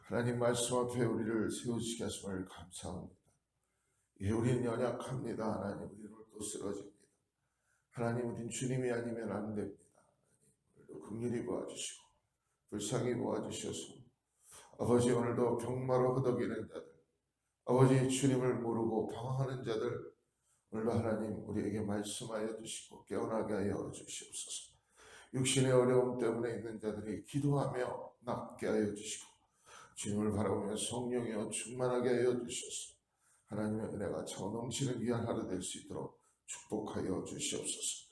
하나님 말씀 앞에 우리를 세우시게 하심을 감사합니다. 예, 우리는 연약합니다. 하나님, 우리는 또 쓰러집니다. 하나님, 우린 주님이 아니면 안 됩니다. 하나님, 오늘도 긍휼히 보아주시고 불쌍히 보아주셔서 아버지, 오늘도 병마로 허덕이는 자들, 아버지 주님을 모르고 방황하는 자들, 오늘도 하나님 우리에게 말씀하여 주시고 깨어나게 하여 주시옵소서. 육신의 어려움 때문에 있는 자들이 기도하며 낫게 하여 주시고 주님을 바라보며 성령이여 충만하게 하여 주셔서 하나님의 은혜가 차고 넘치는 귀한 하루 될 수 있도록 축복하여 주시옵소서.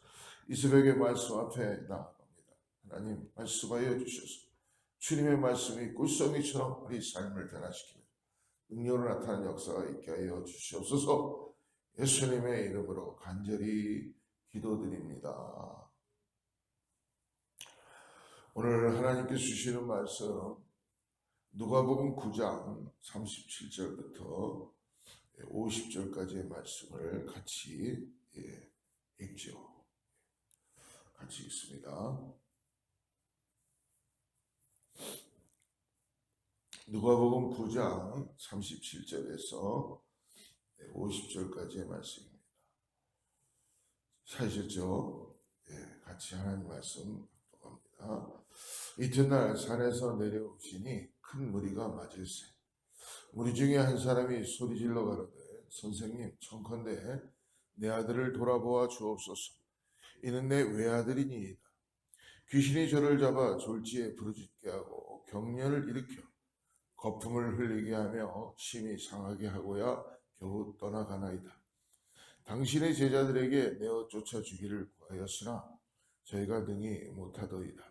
이 새벽의 말씀 앞에 나아갑니다. 하나님 말씀하여 주셔서 주님의 말씀이 꿀송이처럼 우리 삶을 변화시키며 능력으로 나타나는 역사가 있게 하여 주시옵소서. 예수님의 이름으로 간절히 기도드립니다. 오늘 하나님께서 주시는 말씀 누가복음 9장 37절부터 50절까지의 말씀을 같이 읽죠. 같이 읽습니다. 누가복음 9장 37절에서 50절까지의 말씀입니다. 찾으셨죠? 같이 하나님 말씀 합니다. 이튿날 산에서 내려오시니 큰 무리가 맞을세. 무리 중에 한 사람이 소리질러 가로되 선생님 청컨대 내 아들을 돌아보아 주옵소서. 이는 내 외아들이니이다. 귀신이 저를 잡아 졸지에 부르짖게 하고 경련을 일으켜 거품을 흘리게 하며 심히 상하게 하고야 겨우 떠나가나이다. 당신의 제자들에게 내어 쫓아 주기를 구하였으나 저희가 능히 못하더이다.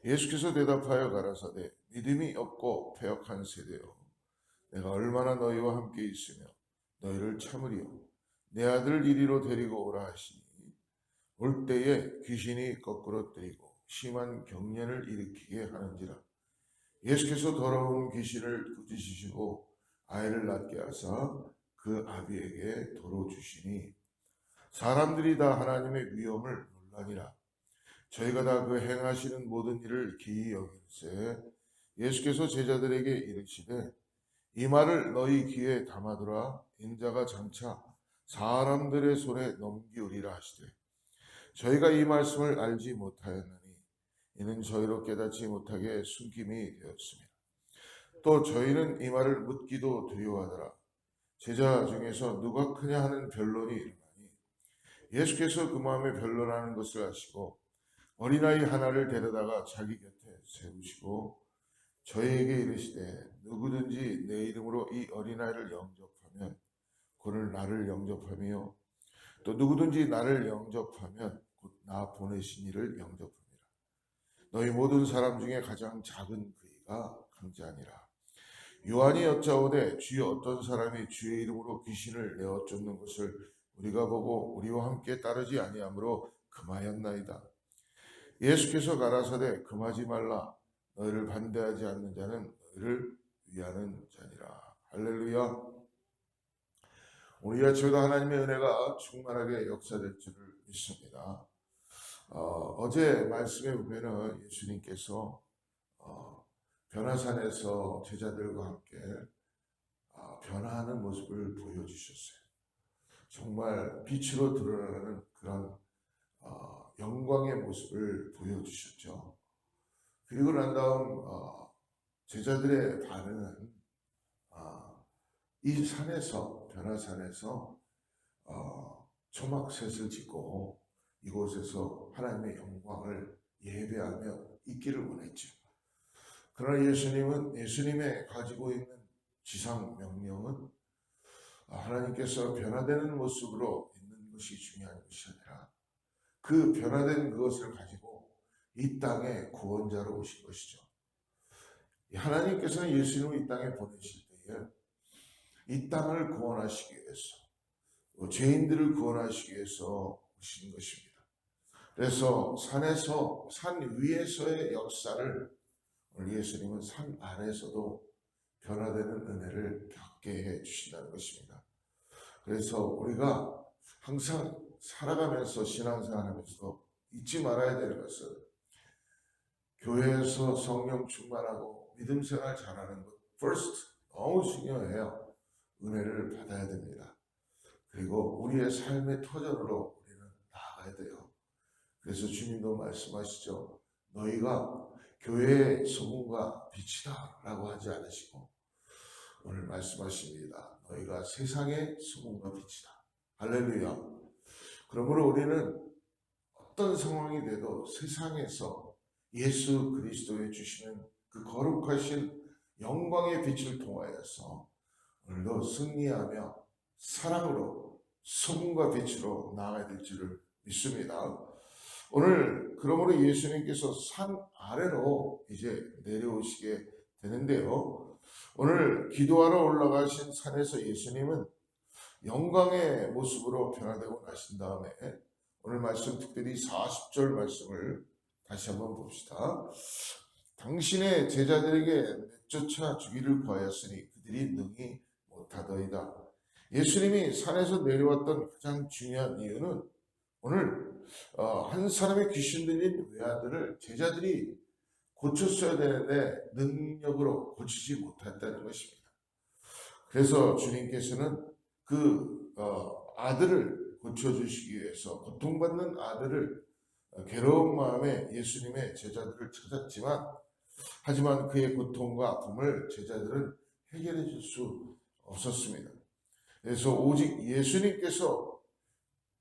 예수께서 대답하여 가라사대 믿음이 없고 패역한 세대여, 내가 얼마나 너희와 함께 있으며 너희를 참으리요. 내 아들을 이리로 데리고 오라 하시니 올 때에 귀신이 거꾸로 뜨이고 심한 경련을 일으키게 하는지라. 예수께서 더러운 귀신을 꾸짖으시고 아이를 낳게 하사 그 아비에게 도로 주시니 사람들이 다 하나님의 위엄을 놀라니라. 저희가 다 그 행하시는 모든 일을 기이 여길세 예수께서 제자들에게 이르시되 이 말을 너희 귀에 담아두라. 인자가 장차 사람들의 손에 넘기우리라 하시되 저희가 이 말씀을 알지 못하였나니 이는 저희로 깨닫지 못하게 숨김이 되었습니다. 또 저희는 이 말을 묻기도 두려워하더라. 제자 중에서 누가 크냐 하는 변론이 일어나니 예수께서 그 마음에 변론하는 것을 아시고 어린아이 하나를 데려다가 자기 곁에 세우시고 저희에게 이르시되 누구든지 내 이름으로 이 어린아이를 영접하면 그는 나를 영접하며 또 누구든지 나를 영접하면 곧 나 보내신 이를 영접합니다. 너희 모든 사람 중에 가장 작은 그이가 강자니라. 요한이 여짜오되 주여 어떤 사람이 주의 이름으로 귀신을 내어 쫓는 것을 우리가 보고 우리와 함께 따르지 아니하므로 금하였나이다. 예수께서 가라사대 금하지 말라. 너희를 반대하지 않는 자는 너희를 위하는 자니라. 할렐루야. 오늘 이 아침에도 하나님의 은혜가 충만하게 역사될 줄을 믿습니다. 어제 말씀에 보면은 예수님께서 변화산에서 제자들과 함께 변화하는 모습을 보여주셨어요. 정말 빛으로 드러나는 그런 영광의 모습을 보여주셨죠. 그리고 난 다음 제자들의 반응은 이 산에서 변화산에서 초막셋을 짓고 이곳에서 하나님의 영광을 예배하며 있기를 원했죠. 그러나 예수님의 가지고 있는 지상 명령은 하나님께서 변화되는 모습으로 있는 것이 중요한 것이 아니라 그 변화된 그것을 가지고 이 땅에 구원자로 오신 것이죠. 하나님께서는 예수님을 이 땅에 보내실 때에 이 땅을 구원하시기 위해서 죄인들을 구원하시기 위해서 오신 것입니다. 그래서 산 위에서의 역사를 오늘 예수님은 산 아래에서도 변화되는 은혜를 겪게 해 주신다는 것입니다. 그래서 우리가 항상 살아가면서 신앙생활하면서 잊지 말아야 될 것은 교회에서 성령 충만하고 믿음 생활 잘하는 것도 first 너무 중요해요. 은혜를 받아야 됩니다. 그리고 우리의 삶의 터전으로 우리는 나아가야 돼요. 그래서 주님도 말씀하시죠. 너희가 교회의 소금과 빛이다 라고 하지 않으시고 오늘 말씀하십니다. 너희가 세상의 소금과 빛이다. 할렐루야. 그러므로 우리는 어떤 상황이 돼도 세상에서 예수 그리스도의 주시는 그 거룩하신 영광의 빛을 통하여서 오늘도 승리하며 사랑으로 소금과 빛으로 나아가야 될 줄을 믿습니다. 오늘 그러므로 예수님께서 산 아래로 이제 내려오시게 되는데요. 오늘 기도하러 올라가신 산에서 예수님은 영광의 모습으로 변화되고 나신 다음에 오늘 말씀 특별히 40절 말씀을 다시 한번 봅시다. 당신의 제자들에게 내쫓아 주기를 구하였으니 그들이 능히 못하더이다. 예수님이 산에서 내려왔던 가장 중요한 이유는 오늘 한 사람의 귀신 들린 외아들을 제자들이 고쳤어야 되는데 능력으로 고치지 못했다는 것입니다. 그래서 주님께서는 그 아들을 고쳐주시기 위해서 고통받는 아들을 괴로운 마음에 예수님의 제자들을 찾았지만 하지만 그의 고통과 아픔을 제자들은 해결해 줄 수 없었습니다. 그래서 오직 예수님께서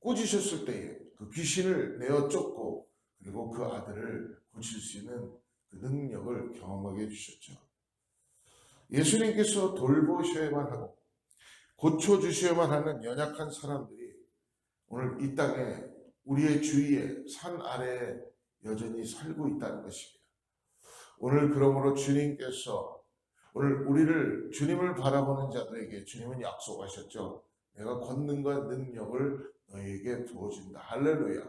꾸짖으셨을 때에 그 귀신을 내어 쫓고 그리고 그 아들을 고칠 수 있는 그 능력을 경험하게 해주셨죠. 예수님께서 돌보셔야만 하고 고쳐주셔야만 하는 연약한 사람들이 오늘 이 땅에 우리의 주위에 산 아래에 여전히 살고 있다는 것입니다. 오늘 그러므로 주님께서 오늘 우리를 주님을 바라보는 자들에게 주님은 약속하셨죠. 내가 권능과 능력을 너희에게 부어준다. 할렐루야.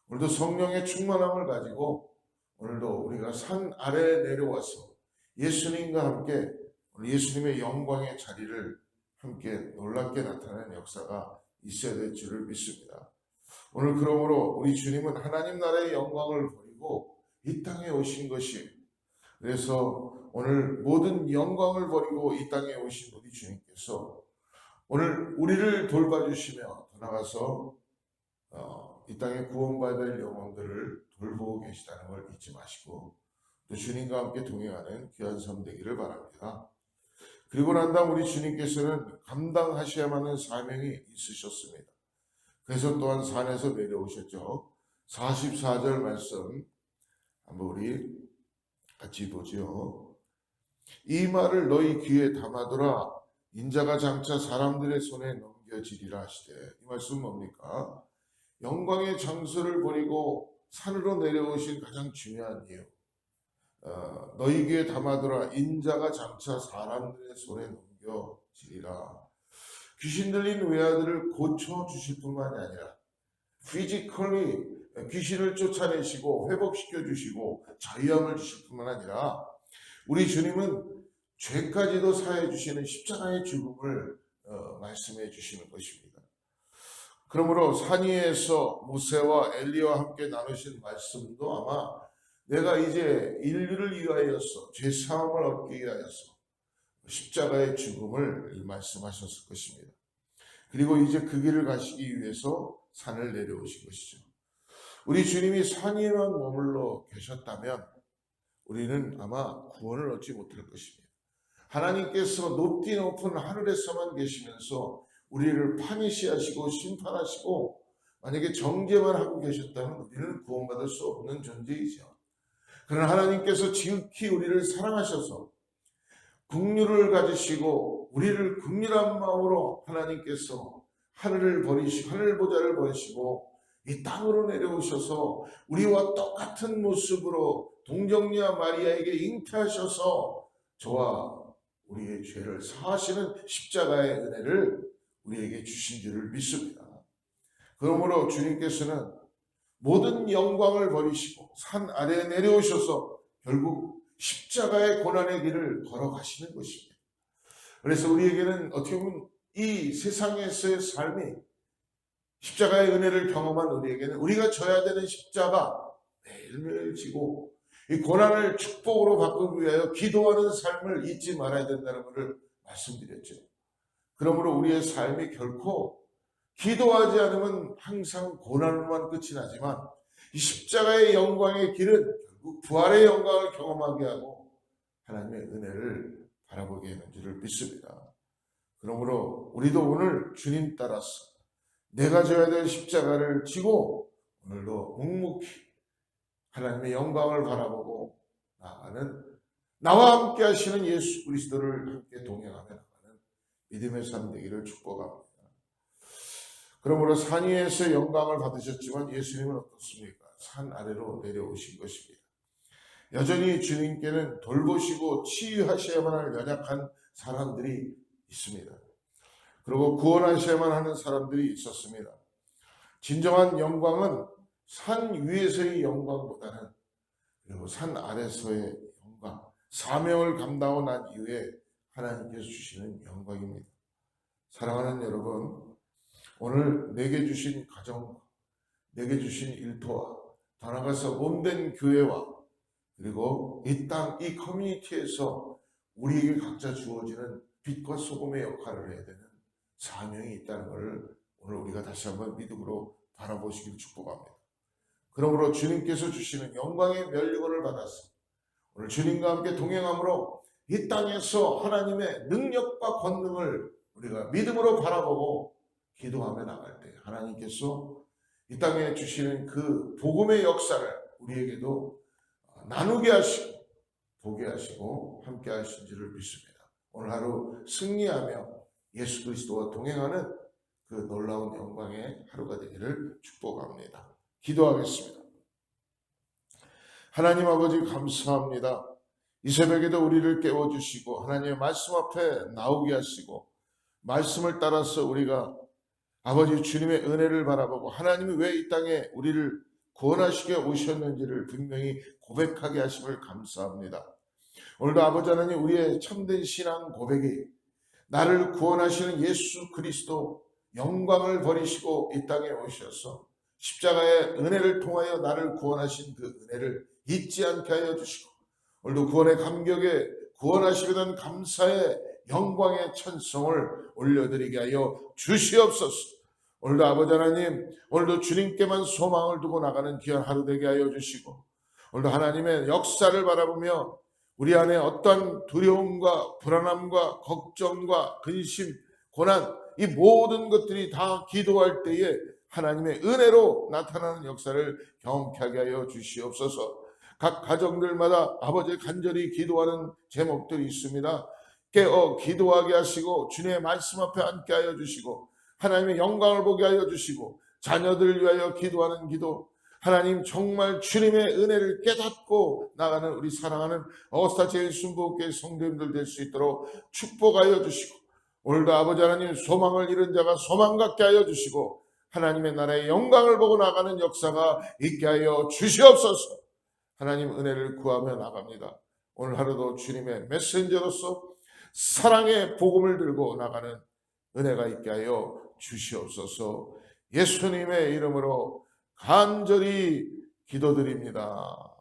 오늘도 성령의 충만함을 가지고 오늘도 우리가 산 아래에 내려와서 예수님과 함께 예수님의 영광의 자리를 함께 놀랍게 나타나는 역사가 있어야 될 줄을 믿습니다. 오늘 그러므로 우리 주님은 하나님 나라의 영광을 버리고 이 땅에 오신 것이 그래서 오늘 모든 영광을 버리고 이 땅에 오신 우리 주님께서 오늘 우리를 돌봐주시며 더 나아가서 이 땅에 구원받을 영혼들을 돌보고 계시다는 걸 잊지 마시고 또 주님과 함께 동행하는 귀한 삶 되기를 바랍니다. 그리고 난 다음 우리 주님께서는 감당하셔야만 하는 사명이 있으셨습니다. 그래서 또한 산에서 내려오셨죠. 44절 말씀 한번 우리 같이 보죠. 이 말을 너희 귀에 담아두라. 인자가 장차 사람들의 손에 넘겨지리라 하시되 이 말씀은 뭡니까? 영광의 장소를 버리고 산으로 내려오신 가장 중요한 이유 너희 귀에 담아두라. 인자가 장차 사람들의 손에 넘겨지리라. 귀신 들린 외아들을 고쳐주실 뿐만이 아니라 피지컬리 귀신을 쫓아내시고 회복시켜 주시고 자유함을 주실 뿐만 아니라 우리 주님은 죄까지도 사해 주시는 십자가의 죽음을 말씀해 주시는 것입니다. 그러므로 산 위에서 모세와 엘리와 함께 나누신 말씀도 아마 내가 이제 인류를 위하여서 죄사함을 얻기 위하여서 십자가의 죽음을 말씀하셨을 것입니다. 그리고 이제 그 길을 가시기 위해서 산을 내려오신 것이죠. 우리 주님이 산 위에만 머물러 계셨다면 우리는 아마 구원을 얻지 못할 것입니다. 하나님께서 높디 높은 하늘에서만 계시면서 우리를 파니시하시고 심판하시고 만약에 정죄만 하고 계셨다면 우리는 구원받을 수 없는 존재이죠. 그러나 하나님께서 지극히 우리를 사랑하셔서 긍휼을 가지시고 우리를 긍휼한 마음으로 하나님께서 하늘 보좌를 버리시고 이 땅으로 내려오셔서 우리와 똑같은 모습으로 동정녀 마리아에게 잉태하셔서 저와 우리의 죄를 사하시는 십자가의 은혜를 우리에게 주신 줄을 믿습니다. 그러므로 주님께서는 모든 영광을 버리시고 산 아래에 내려오셔서 결국 십자가의 고난의 길을 걸어가시는 것입니다. 그래서 우리에게는 어떻게 보면 이 세상에서의 삶이 십자가의 은혜를 경험한 우리에게는 우리가 져야 되는 십자가 매일매일 지고 이 고난을 축복으로 바꾸기 위하여 기도하는 삶을 잊지 말아야 된다는 것을 말씀드렸죠. 그러므로 우리의 삶이 결코 기도하지 않으면 항상 고난으로만 끝이 나지만 이 십자가의 영광의 길은 결국 부활의 영광을 경험하게 하고 하나님의 은혜를 바라보게 하는 줄을 믿습니다. 그러므로 우리도 오늘 주님 따라서 내가 져야 될 십자가를 지고 오늘도 묵묵히 하나님의 영광을 바라보고 나아가는 나와 함께 하시는 예수 그리스도를 함께 동행하며 나가는 믿음의 삶 되기를 축복합니다. 그러므로 산 위에서 영광을 받으셨지만 예수님은 어떻습니까? 산 아래로 내려오신 것입니다. 여전히 주님께는 돌보시고 치유하셔야만 할 연약한 사람들이 있습니다. 그리고 구원하셔야만 하는 사람들이 있었습니다. 진정한 영광은 산 위에서의 영광보다는 그리고 산 아래서의 영광, 사명을 감당하고 난 이후에 하나님께서 주시는 영광입니다. 사랑하는 여러분, 오늘 내게 주신 가정과 내게 주신 일터와 더 나아가서 몸된 교회와 그리고 이 땅, 이 커뮤니티에서 우리에게 각자 주어지는 빛과 소금의 역할을 해야 되는 사명이 있다는 것을 오늘 우리가 다시 한번 믿음으로 바라보시길 축복합니다. 그러므로 주님께서 주시는 영광의 면류관을 받아서 오늘 주님과 함께 동행함으로 이 땅에서 하나님의 능력과 권능을 우리가 믿음으로 바라보고 기도하며 나갈 때 하나님께서 이 땅에 주시는 그 복음의 역사를 우리에게도 나누게 하시고 보게 하시고 함께 하신 줄을 믿습니다. 오늘 하루 승리하며 예수 그리스도와 동행하는 그 놀라운 영광의 하루가 되기를 축복합니다. 기도하겠습니다. 하나님 아버지 감사합니다. 이 새벽에도 우리를 깨워주시고 하나님의 말씀 앞에 나오게 하시고 말씀을 따라서 우리가 아버지 주님의 은혜를 바라보고 하나님이 왜 이 땅에 우리를 구원하시게 오셨는지를 분명히 고백하게 하심을 감사합니다. 오늘도 아버지 하나님 우리의 참된 신앙 고백이 나를 구원하시는 예수 그리스도 영광을 버리시고 이 땅에 오셔서 십자가의 은혜를 통하여 나를 구원하신 그 은혜를 잊지 않게 하여 주시고 오늘도 구원의 감격에 구원하시게 된 감사의 영광의 찬송을 올려드리게 하여 주시옵소서. 오늘도 아버지 하나님 오늘도 주님께만 소망을 두고 나가는 귀한 하루 되게 하여 주시고 오늘도 하나님의 역사를 바라보며 우리 안에 어떠한 두려움과 불안함과 걱정과 근심, 고난 이 모든 것들이 다 기도할 때에 하나님의 은혜로 나타나는 역사를 경험케 하게 하여 주시옵소서. 각 가정들마다 아버지 간절히 기도하는 제목들이 있습니다. 깨어 기도하게 하시고 주님의 말씀 앞에 앉게 하여 주시고 하나님의 영광을 보게 하여 주시고 자녀들을 위하여 기도하는 기도 하나님 정말 주님의 은혜를 깨닫고 나가는 우리 사랑하는 어스타 제일순복교회 성도님들 될 수 있도록 축복하여 주시고 오늘도 아버지 하나님 소망을 잃은 자가 소망 갖게 하여 주시고 하나님의 나라의 영광을 보고 나가는 역사가 있게 하여 주시옵소서. 하나님 은혜를 구하며 나갑니다. 오늘 하루도 주님의 메신저로서 사랑의 복음을 들고 나가는 은혜가 있게 하여 주시옵소서. 예수님의 이름으로 간절히 기도드립니다.